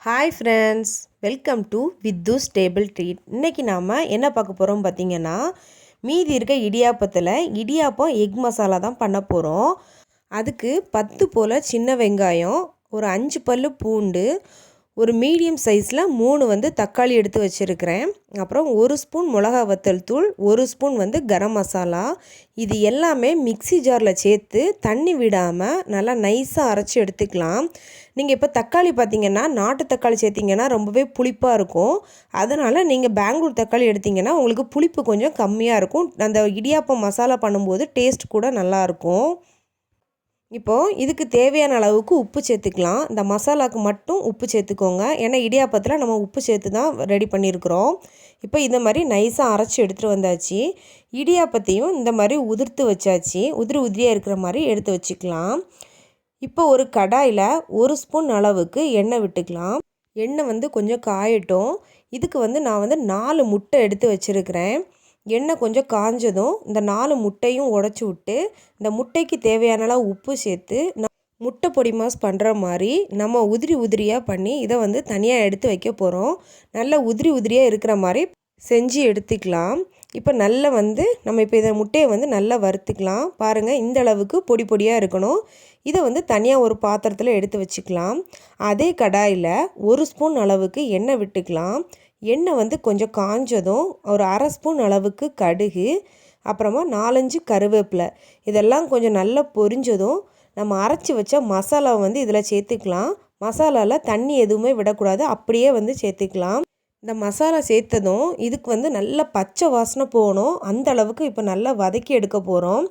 Hi friends, welcome to Vithu's table treat. இன்றைக்கி நாம் என்ன பார்க்க போகிறோம் பார்த்திங்கன்னா, மீதி இருக்க இடியாப்பத்தில் இடியாப்பம் எக் மசாலா தான் பண்ண போகிறோம். அதுக்கு 10 போல் சின்ன வெங்காயம், ஒரு 5 பல்லு பூண்டு, ஒரு மீடியம் சைஸில் 3 தக்காளி எடுத்து வச்சுருக்கிறேன். அப்புறம் 1 ஸ்பூன் மிளகா வத்தல் தூள், 1 ஸ்பூன் கரம் மசாலா. இது எல்லாமே மிக்ஸி ஜாரில் சேர்த்து தண்ணி விடாமல் நல்லா நைஸாக அரைச்சி எடுத்துக்கலாம். நீங்கள் இப்போ தக்காளி பார்த்திங்கன்னா, நாட்டு தக்காளி சேர்த்திங்கன்னா ரொம்பவே புளிப்பாக இருக்கும். அதனால் நீங்கள் பெங்களூர் தக்காளி எடுத்திங்கன்னா உங்களுக்கு புளிப்பு கொஞ்சம் கம்மியாக இருக்கும். அந்த இடியாப்பம் மசாலா பண்ணும்போது டேஸ்ட் கூட நல்லாயிருக்கும். இப்போது இதுக்கு தேவையான அளவுக்கு உப்பு சேர்த்துக்கலாம். இந்த மசாலாவுக்கு மட்டும் உப்பு சேர்த்துக்கோங்க. ஏன்னா இடியாப்பத்தில் நம்ம உப்பு சேர்த்து தான் ரெடி பண்ணியிருக்கிறோம். இப்போ இந்த மாதிரி நைஸாக அரைச்சி எடுத்துகிட்டு வந்தாச்சு. இடியாப்பத்தையும் இந்த மாதிரி உதிர்த்து வச்சாச்சு. உதிரியாக இருக்கிற மாதிரி எடுத்து வச்சுக்கலாம். இப்போ ஒரு கடாயில் 1 ஸ்பூன் அளவுக்கு எண்ணெய் விட்டுக்கலாம். எண்ணெய் கொஞ்சம் காயட்டும். இதுக்கு நான் 4 முட்டை எடுத்து வச்சுருக்கிறேன். எண்ணெய் கொஞ்சம் காஞ்சதும் இந்த 4 முட்டையும் உடச்சி விட்டு, இந்த முட்டைக்கு தேவையான அளவு உப்பு சேர்த்து முட்டை பொடி மாஸ் பண்ணுற மாதிரி நம்ம உதிரியாக பண்ணி இதை தனியாக எடுத்து வைக்க போகிறோம். நல்லா உதிரியாக இருக்கிற மாதிரி செஞ்சு எடுத்துக்கலாம். இப்போ நல்லா நம்ம இப்போ இதை முட்டையை நல்லா வறுத்துக்கலாம். பாருங்கள், இந்த அளவுக்கு பொடியாக இருக்கணும். இதை தனியாக ஒரு பாத்திரத்தில் எடுத்து வச்சுக்கலாம். அதே கடாயில் 1 ஸ்பூன் அளவுக்கு எண்ணெய் விட்டுக்கலாம். எண்ணெய் கொஞ்சம் காஞ்சதும் ஒரு 1/2 ஸ்பூன் அளவுக்கு கடுகு, அப்புறமா 4-5 கருவேப்பிலை, இதெல்லாம் கொஞ்சம் நல்லா பொரிஞ்சதும் நம்ம அரைச்சி வச்ச மசாலாவை இதில் சேர்த்துக்கலாம். மசாலாவில் தண்ணி எதுவுமே விடக்கூடாது, அப்படியே சேர்த்துக்கலாம். இந்த மசாலா சேர்த்ததும் இதுக்கு நல்ல பச்சை வாசனை போகணும். அந்த அளவுக்கு இப்போ நல்லா வதக்கி எடுக்க போகிறோம்.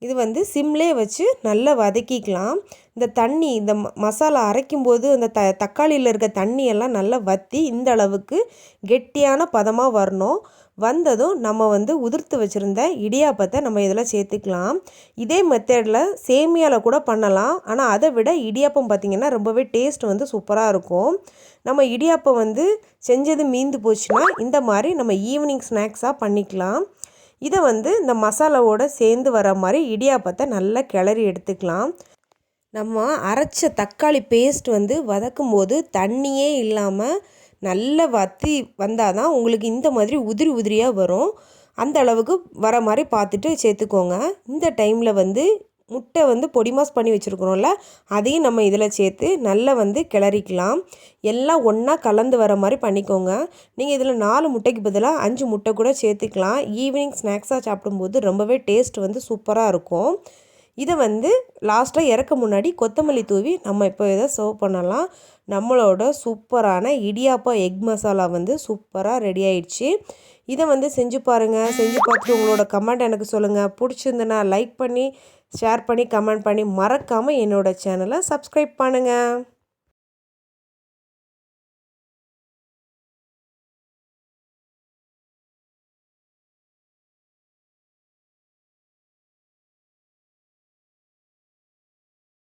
இது சிம்லேயே வச்சு நல்லா வதக்கிக்கலாம். இந்த தண்ணி, இந்த மசாலா அரைக்கும்போது அந்த தக்காளியில் இருக்க தண்ணியெல்லாம் நல்லா வற்றி இந்த அளவுக்கு கெட்டியான பதமாக வரணும். வந்ததும் நம்ம உதிர்த்து வச்சுருந்த இடியாப்பத்தை நம்ம இதில் சேர்த்துக்கலாம். இதே மெத்தடில் சேமியாவில் கூட பண்ணலாம். ஆனால் அதை விட இடியாப்பம் பார்த்திங்கன்னா ரொம்பவே டேஸ்ட் சூப்பராக இருக்கும். நம்ம இடியாப்பம் செஞ்சது மீந்து போச்சுன்னா இந்த மாதிரி நம்ம ஈவினிங் ஸ்நாக்ஸாக பண்ணிக்கலாம். இதை இந்த மசாலாவோடு சேர்ந்து வர மாதிரி இடியாப்பத்தை நல்லா கிளறி எடுத்துக்கலாம். நம்ம அரைச்ச தக்காளி பேஸ்ட் வதக்கும் போது தண்ணியே இல்லாமல் நல்லா வற்றி வந்தால் தான் உங்களுக்கு இந்த மாதிரி உதிரியாக வரும். அந்த அளவுக்கு வர மாதிரி பார்த்துட்டு சேர்த்துக்கோங்க. இந்த டைமில் முட்டை பொடி மாஸ் பண்ணி வச்சுருக்கிறோம்ல, அதையும் நம்ம இதில் சேர்த்து நல்லா கிளறிக்கலாம். எல்லாம் ஒன்றா கலந்து வர மாதிரி பண்ணிக்கோங்க. நீங்கள் இதில் 4 முட்டைக்கு பதிலாக 5 முட்டை கூட சேர்த்துக்கலாம். ஈவினிங் ஸ்நாக்ஸாக சாப்பிடும்போது ரொம்பவே டேஸ்ட் சூப்பராக இருக்கும். இதை லாஸ்ட்டாக இறக்க முன்னாடி கொத்தமல்லி தூவி நம்ம இப்போ இதை சர்வ் பண்ணலாம். நம்மளோட சூப்பரான இடியாப்பம் எக் மசாலா சூப்பராக ரெடி ஆயிடுச்சு. இதை செஞ்சு பாருங்கள். செஞ்சு பார்த்துட்டு உங்களோட கமெண்ட் எனக்கு சொல்லுங்கள். பிடிச்சிருந்துன்னா லைக் பண்ணி, ஷேர் பண்ணி, கமெண்ட் பண்ணி, மறக்காமல் என்னோடய சேனலை சப்ஸ்கிரைப் பண்ணுங்கள்.